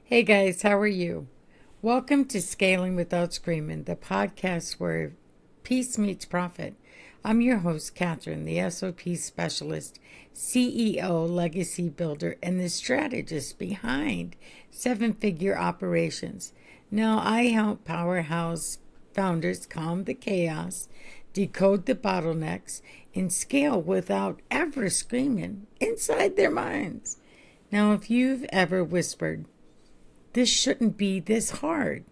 Hey guys, how are you? Welcome to Scaling Without Screaming, the podcast where peace meets profit. I'm your host, Catherine, the SOP specialist, CEO, legacy builder, and the strategist behind seven-figure operations. Now, I help powerhouse founders calm the chaos, decode the bottlenecks, and scale without ever screaming inside their minds. Now, if you've ever whispered, this shouldn't be this hard.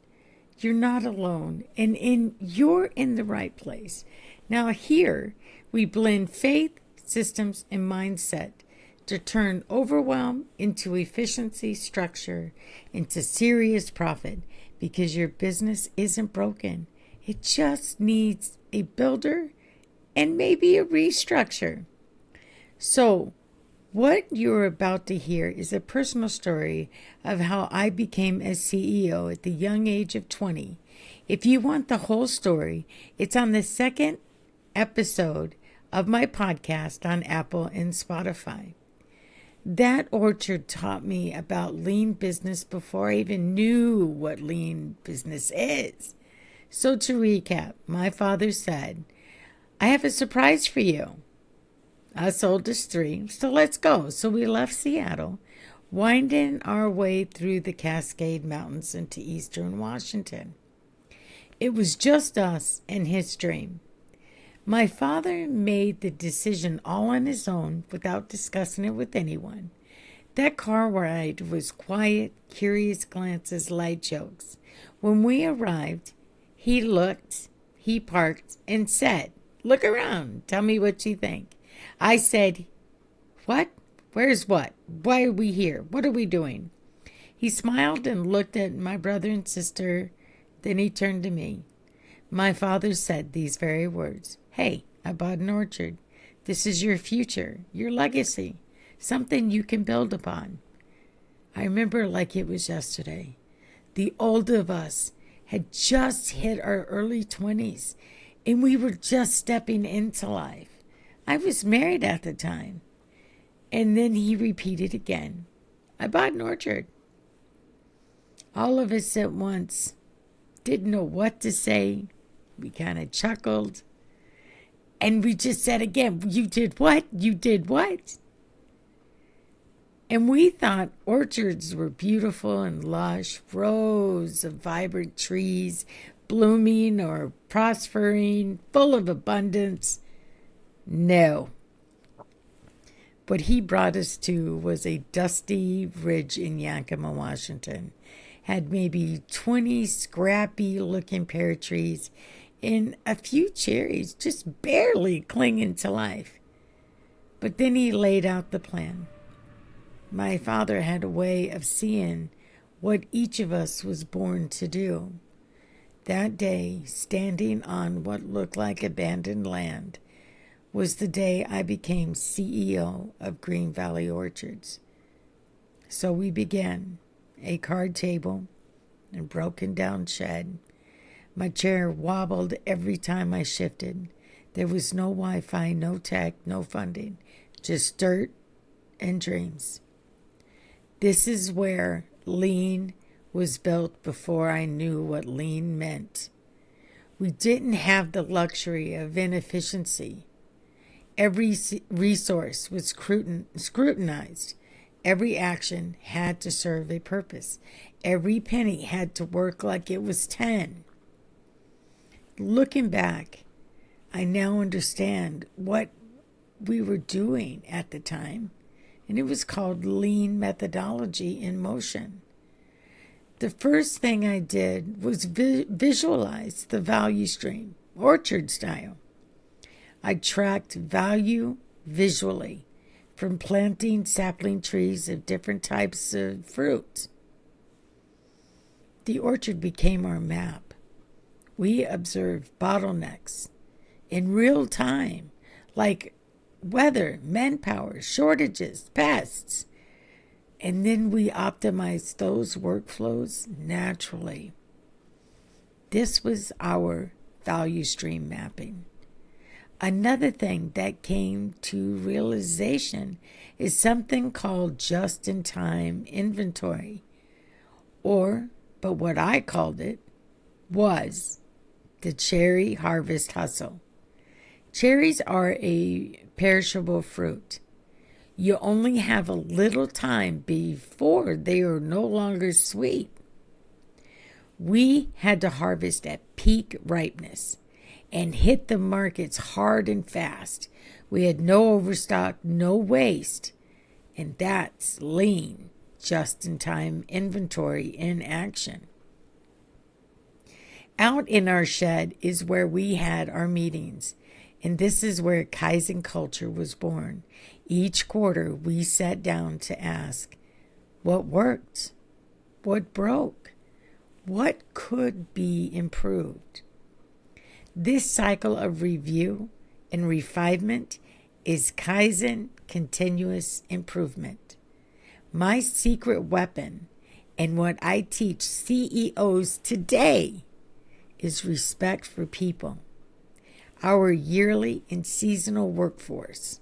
You're not alone, and you're in the right place. Now here we blend faith, systems, and mindset to turn overwhelm into efficiency, structure into serious profit, because your business isn't broken. It just needs a builder and maybe a restructure. So what you're about to hear is a personal story of how I became a CEO at the young age of 20. If you want the whole story, it's on the second episode of my podcast on Apple and Spotify. That orchard taught me about lean business before I even knew what lean business is. So to recap, my father said, "I have a surprise for you." Us oldest three, so let's go. So we left Seattle, winding our way through the Cascade Mountains into eastern Washington. It was just us and his dream. My father made the decision all on his own without discussing it with anyone. That car ride was quiet, curious glances, light jokes. When we arrived, he looked, he parked, and said, "Look around, tell me what you think." I said, "What? Where's what? Why are we here? What are we doing?" He smiled and looked at my brother and sister. Then he turned to me. My father said these very words: "Hey, I bought an orchard. This is your future, your legacy, something you can build upon." I remember like it was yesterday. The older of us had just hit our early 20s, and we were just stepping into life. I was married at the time. And then he repeated again, "I bought an orchard." All of us at once didn't know what to say. We kind of chuckled. And we just said again, "You did what? You did what?" And we thought orchards were beautiful and lush, rows of vibrant trees, blooming or prospering, full of abundance. No. What he brought us to was a dusty ridge in Yakima, Washington. Had maybe 20 scrappy looking pear trees and a few cherries just barely clinging to life. But then he laid out the plan. My father had a way of seeing what each of us was born to do. That day, standing on what looked like abandoned land, was the day I became CEO of Green Valley Orchards. So we began. A card table, a broken down shed. My chair wobbled every time I shifted. There was no Wi-Fi, no tech, no funding, just dirt and dreams. This is where lean was built before I knew what lean meant. We didn't have the luxury of inefficiency. Every resource was scrutinized. Every action had to serve a purpose. Every penny had to work like it was 10. Looking back, I now understand what we were doing at the time, and it was called lean methodology in motion. The first thing I did was visualize the value stream, orchard style. I tracked value visually, from planting sapling trees of different types of fruit. The orchard became our map. We observed bottlenecks in real time, like weather, manpower, shortages, pests. And then we optimized those workflows naturally. This was our value stream mapping. Another thing that came to realization is something called just-in-time inventory, but what I called it was the cherry harvest hustle. Cherries are a perishable fruit. You only have a little time before they are no longer sweet. We had to harvest at peak ripeness and hit the markets hard and fast. We had no overstock, no waste, and that's lean, just-in-time inventory in action. Out in our shed is where we had our meetings, and this is where Kaizen culture was born. Each quarter, we sat down to ask, what worked? What broke? What could be improved? This cycle of review and refinement is Kaizen continuous improvement. My secret weapon and what I teach CEOs today is respect for people. Our yearly and seasonal workforce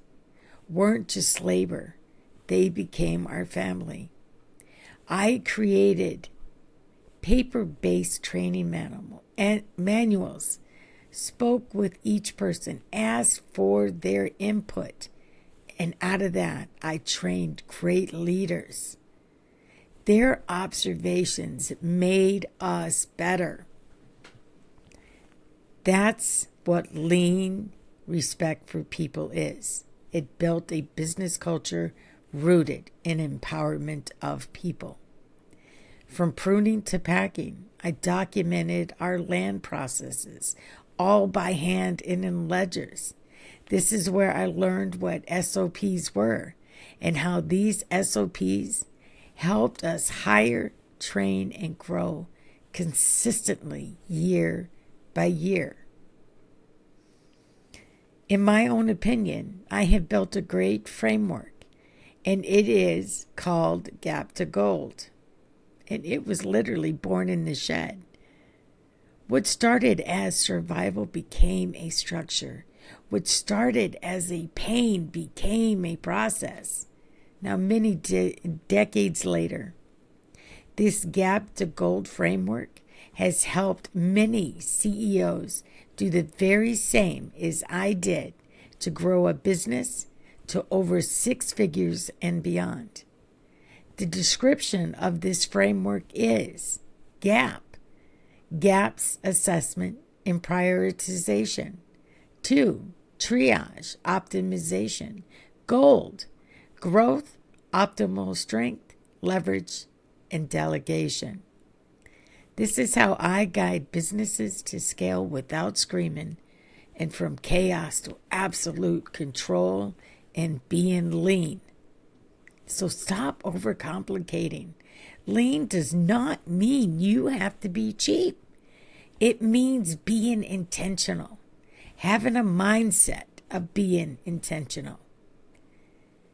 weren't just labor. They became our family. I created paper-based training manuals, spoke with each person, asked for their input, and out of that, I trained great leaders. Their observations made us better. That's what lean respect for people is. It built a business culture rooted in empowerment of people. From pruning to packing, I documented our land processes, all by hand and in ledgers. This is where I learned what SOPs were and how these SOPs helped us hire, train, and grow consistently year by year. In my own opinion, I have built a great framework, and it is called Gap to Gold. And it was literally born in the shed. What started as survival became a structure. What started as a pain became a process. Now, many decades later, this Gap to Gold framework has helped many CEOs do the very same as I did to grow a business to over 6 figures and beyond. The description of this framework is GAP. GAP's assessment and prioritization. 2, triage, optimization. Gold, growth, optimal strength, leverage, and delegation. This is how I guide businesses to scale without screaming and from chaos to absolute control and being lean. So stop overcomplicating. Lean does not mean you have to be cheap. It means being intentional, having a mindset of being intentional.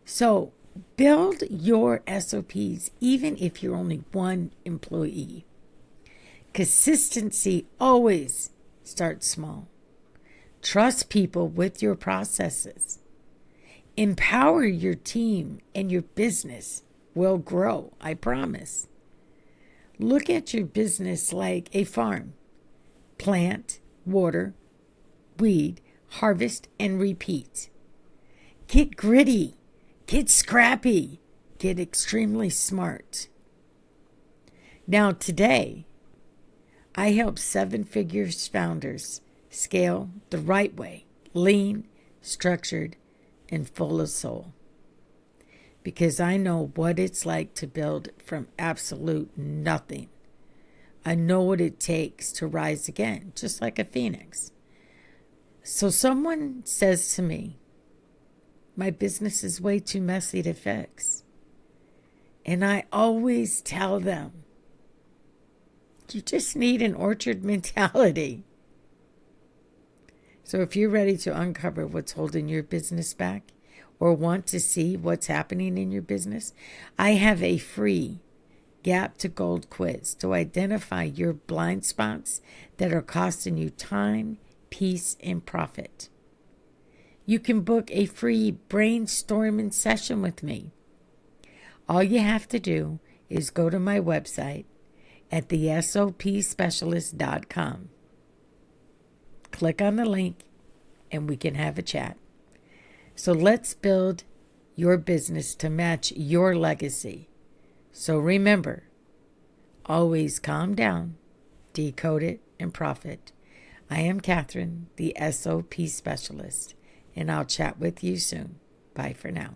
So build your SOPs even if you're only one employee. Consistency always starts small. Trust people with your processes. Empower your team and your business will grow, I promise. Look at your business like a farm. Plant, water, weed, harvest, and repeat. Get gritty, get scrappy, get extremely smart. Now today, I help 7-figure founders scale the right way, lean, structured, and full of soul. Because I know what it's like to build from absolute nothing. I know what it takes to rise again, just like a phoenix. So someone says to me, my business is way too messy to fix. And I always tell them, you just need an orchard mentality. So if you're ready to uncover what's holding your business back or want to see what's happening in your business, I have a free Gap to Gold quiz to identify your blind spots that are costing you time, peace, and profit. You can book a free brainstorming session with me. All you have to do is go to my website at the SOPspecialist.com. Click on the link and we can have a chat. So let's build your business to match your legacy. So remember, always calm down, decode it, and profit. I am Catherine, the SOP Specialist, and I'll chat with you soon. Bye for now.